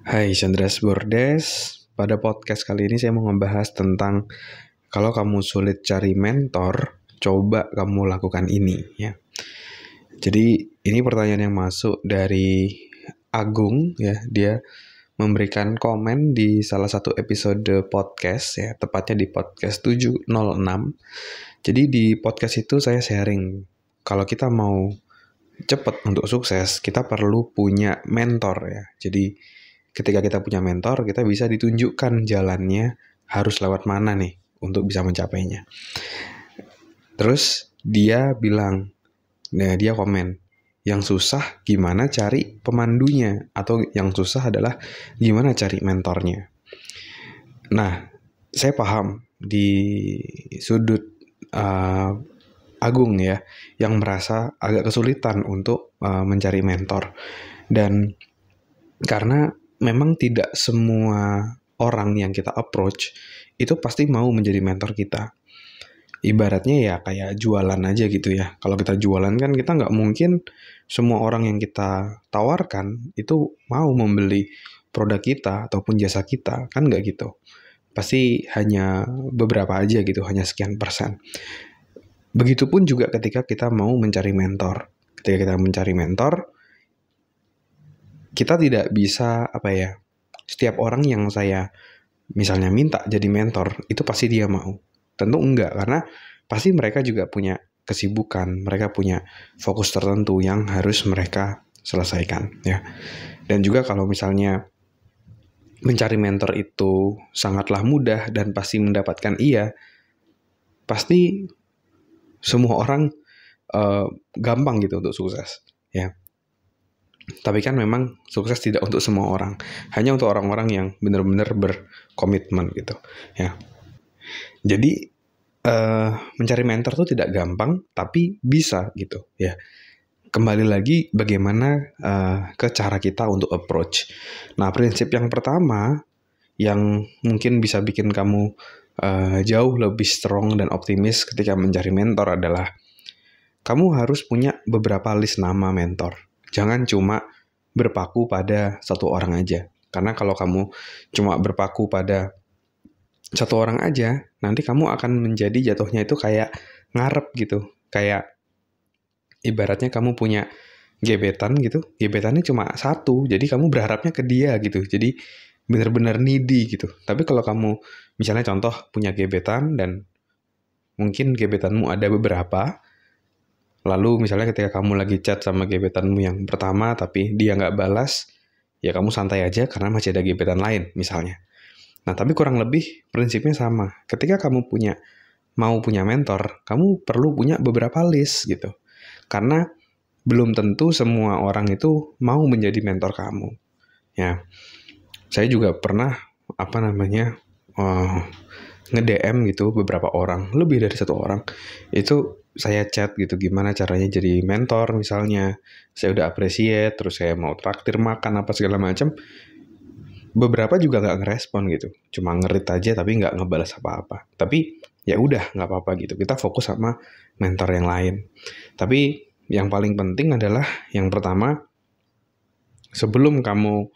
Hai Chandras Bordes, pada podcast kali ini saya mau ngebahas tentang kalau kamu sulit cari mentor, coba kamu lakukan ini ya. Jadi ini pertanyaan yang masuk dari Agung ya, dia memberikan komen di salah satu episode podcast ya, tepatnya di podcast 706. Jadi di podcast itu saya sharing kalau kita mau cepat untuk sukses, kita perlu punya mentor ya. Jadi ketika kita punya mentor, kita bisa ditunjukkan jalannya harus lewat mana nih untuk bisa mencapainya. Terus dia bilang, nah dia komen, yang susah gimana cari pemandunya, atau yang susah adalah gimana cari mentornya. Nah, saya paham di sudut Agung ya, yang merasa agak kesulitan untuk mencari mentor. Dan karena memang tidak semua orang yang kita approach itu pasti mau menjadi mentor kita. Ibaratnya ya kayak jualan aja gitu ya. Kalau kita jualan kan kita nggak mungkin semua orang yang kita tawarkan itu mau membeli produk kita ataupun jasa kita. Kan nggak gitu. Pasti hanya beberapa aja gitu, hanya sekian persen. Begitupun juga ketika kita mau mencari mentor. Ketika kita mencari mentor, kita tidak bisa setiap orang yang saya misalnya minta jadi mentor itu pasti dia mau. Tentu enggak, karena pasti mereka juga punya kesibukan, mereka punya fokus tertentu yang harus mereka selesaikan ya. Dan juga kalau misalnya mencari mentor itu sangatlah mudah dan pasti mendapatkan pasti semua orang gampang gitu untuk sukses ya. Tapi kan memang sukses tidak untuk semua orang, hanya untuk orang-orang yang benar-benar berkomitmen gitu ya. Jadi mencari mentor itu tidak gampang, tapi bisa gitu ya. Kembali lagi bagaimana ke cara kita untuk approach. Nah, prinsip yang pertama yang mungkin bisa bikin kamu jauh lebih strong dan optimis ketika mencari mentor adalah kamu harus punya beberapa list nama mentor. Jangan cuma berpaku pada satu orang aja. Karena kalau kamu cuma berpaku pada satu orang aja, nanti kamu akan menjadi jatuhnya itu kayak ngarep gitu. Kayak ibaratnya kamu punya gebetan gitu, gebetannya cuma satu, jadi kamu berharapnya ke dia gitu. Jadi benar-benar needy gitu. Tapi kalau kamu misalnya contoh punya gebetan dan mungkin gebetanmu ada beberapa, lalu misalnya ketika kamu lagi chat sama gebetanmu yang pertama tapi dia nggak balas, ya kamu santai aja karena masih ada gebetan lain misalnya. Nah tapi kurang lebih prinsipnya sama. Ketika kamu mau punya mentor, kamu perlu punya beberapa list gitu. Karena belum tentu semua orang itu mau menjadi mentor kamu. Ya, saya juga pernah nge-DM gitu beberapa orang, lebih dari satu orang. Itu saya chat gitu, gimana caranya jadi mentor misalnya. Saya udah appreciate, terus saya mau traktir makan apa segala macam. Beberapa juga nggak ngerespon gitu, cuma ngerit aja tapi nggak ngebalas apa-apa. Tapi ya udah nggak apa-apa gitu, kita fokus sama mentor yang lain. Tapi yang paling penting adalah yang pertama, sebelum kamu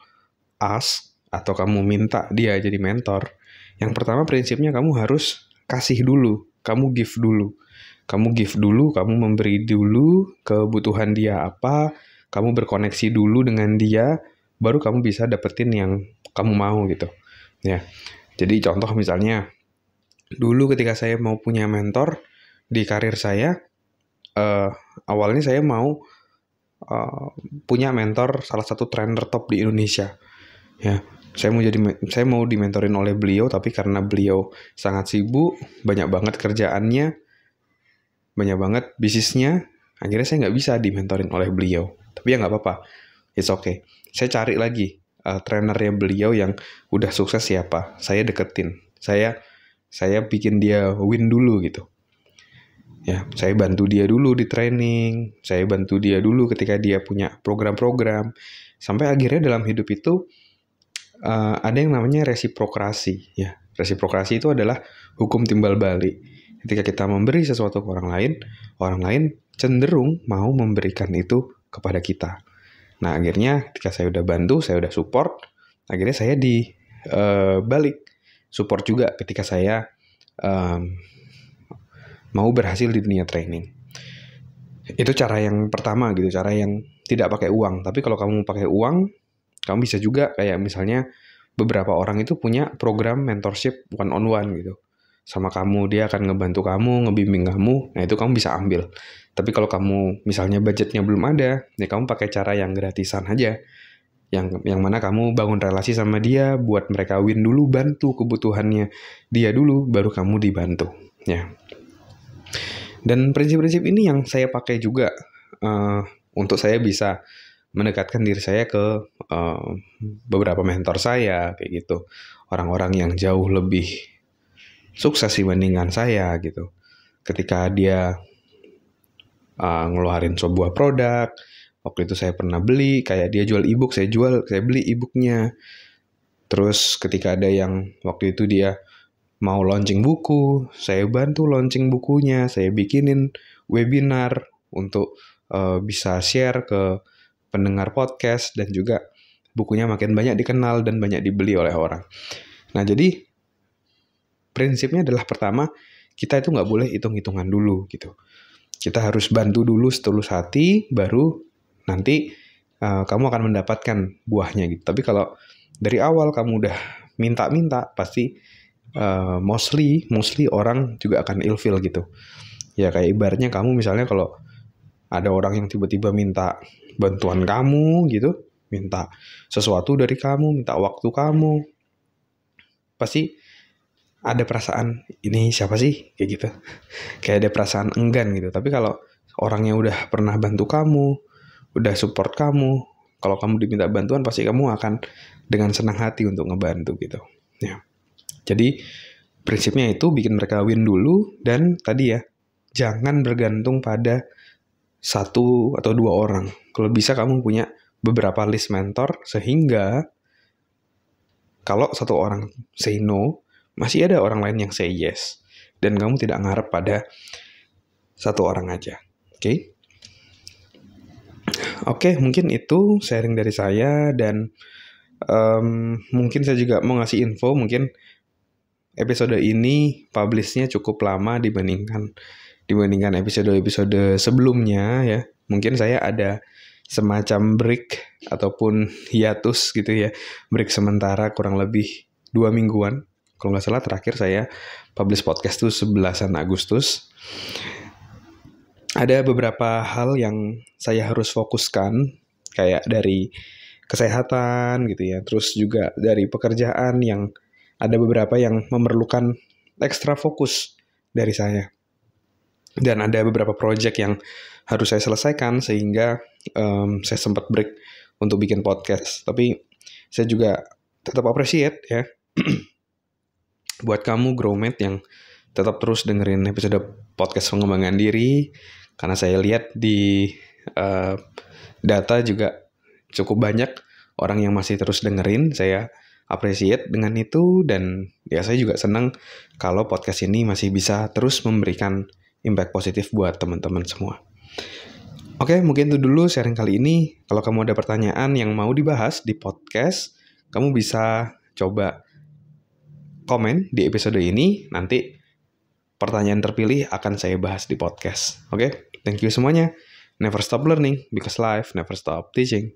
ask atau kamu minta dia jadi mentor, yang pertama prinsipnya kamu harus kasih dulu, kamu give dulu. Kamu give dulu, kamu memberi dulu kebutuhan dia apa, kamu berkoneksi dulu dengan dia, baru kamu bisa dapetin yang kamu mau gitu. Ya. Jadi contoh misalnya, dulu ketika saya mau punya mentor di karir saya, awalnya saya mau punya mentor salah satu trainer top di Indonesia. Ya, saya mau dimentorin oleh beliau, tapi karena beliau sangat sibuk, banyak banget kerjaannya, banyak banget bisnisnya, akhirnya saya nggak bisa dimentorin oleh beliau. Tapi ya nggak apa-apa, it's okay. Saya cari lagi trainernya beliau yang udah sukses siapa, saya deketin, saya bikin dia win dulu gitu. Ya, saya bantu dia dulu di training, saya bantu dia dulu ketika dia punya program-program, sampai akhirnya dalam hidup itu ada yang namanya resiprokrasi. Ya, resiprokrasi itu adalah hukum timbal balik. Ketika kita memberi sesuatu ke orang lain cenderung mau memberikan itu kepada kita. Nah, akhirnya ketika saya udah bantu, saya udah support, akhirnya saya balik support juga ketika saya mau berhasil di dunia training. Itu cara yang pertama gitu, cara yang tidak pakai uang. Tapi kalau kamu pakai uang, kamu bisa juga kayak misalnya beberapa orang itu punya program mentorship one on one gitu. Sama kamu, dia akan ngebantu kamu, ngebimbing kamu, nah itu kamu bisa ambil. Tapi kalau kamu misalnya budgetnya belum ada, ya kamu pakai cara yang gratisan aja. Yang mana kamu bangun relasi sama dia, buat mereka win dulu, bantu kebutuhannya dia dulu, baru kamu dibantu. Ya. Dan prinsip-prinsip ini yang saya pakai juga untuk saya bisa mendekatkan diri saya ke beberapa mentor saya kayak gitu, orang-orang yang jauh lebih sukses dibandingkan saya gitu. Ketika dia ngeluarin sebuah produk, waktu itu saya pernah beli, kayak dia jual ebook, saya beli ebooknya. Terus ketika ada yang waktu itu dia mau launching buku, saya bantu launching bukunya, saya bikinin webinar untuk bisa share ke pendengar podcast, dan juga bukunya makin banyak dikenal dan banyak dibeli oleh orang. Nah, jadi prinsipnya adalah pertama, kita itu nggak boleh hitung-hitungan dulu gitu. Kita harus bantu dulu setulus hati, baru nanti kamu akan mendapatkan buahnya gitu. Tapi kalau dari awal kamu udah minta-minta, pasti mostly orang juga akan ilfeel gitu. Ya kayak ibaratnya kamu misalnya kalau ada orang yang tiba-tiba minta bantuan kamu gitu, minta sesuatu dari kamu, minta waktu kamu, pasti ada perasaan, ini siapa sih? Kayak gitu. Kayak ada perasaan enggan gitu. Tapi kalau orangnya udah pernah bantu kamu, udah support kamu, kalau kamu diminta bantuan, pasti kamu akan dengan senang hati untuk ngebantu gitu. Ya. Jadi prinsipnya itu bikin mereka win dulu, dan tadi ya, jangan bergantung pada satu atau dua orang. Kalau bisa kamu punya beberapa list mentor, sehingga kalau satu orang say no, masih ada orang lain yang say yes. Dan kamu tidak ngarep pada satu orang aja. Oke? Oke, mungkin itu sharing dari saya, dan mungkin saya juga mau ngasih info, mungkin episode ini publish-nya cukup lama dibandingkan episode-episode sebelumnya ya. Mungkin saya ada semacam break ataupun hiatus gitu ya. Break sementara kurang lebih 2 mingguan. Kalau nggak salah terakhir saya publish podcast tuh 11 Agustus. Ada beberapa hal yang saya harus fokuskan, kayak dari kesehatan gitu ya. Terus juga dari pekerjaan yang ada beberapa yang memerlukan ekstra fokus dari saya. Dan ada beberapa project yang harus saya selesaikan, sehingga saya sempat break untuk bikin podcast. Tapi saya juga tetap appreciate ya buat kamu growmate yang tetap terus dengerin episode podcast pengembangan diri, karena saya lihat di data juga cukup banyak orang yang masih terus dengerin. Saya appreciate dengan itu, dan ya saya juga senang kalau podcast ini masih bisa terus memberikan impact positif buat teman-teman semua. Oke, mungkin itu dulu sharing kali ini. Kalau kamu ada pertanyaan yang mau dibahas di podcast, kamu bisa coba komen di episode ini. Nanti pertanyaan terpilih akan saya bahas di podcast. Oke, thank you semuanya. Never stop learning, because life never stop teaching.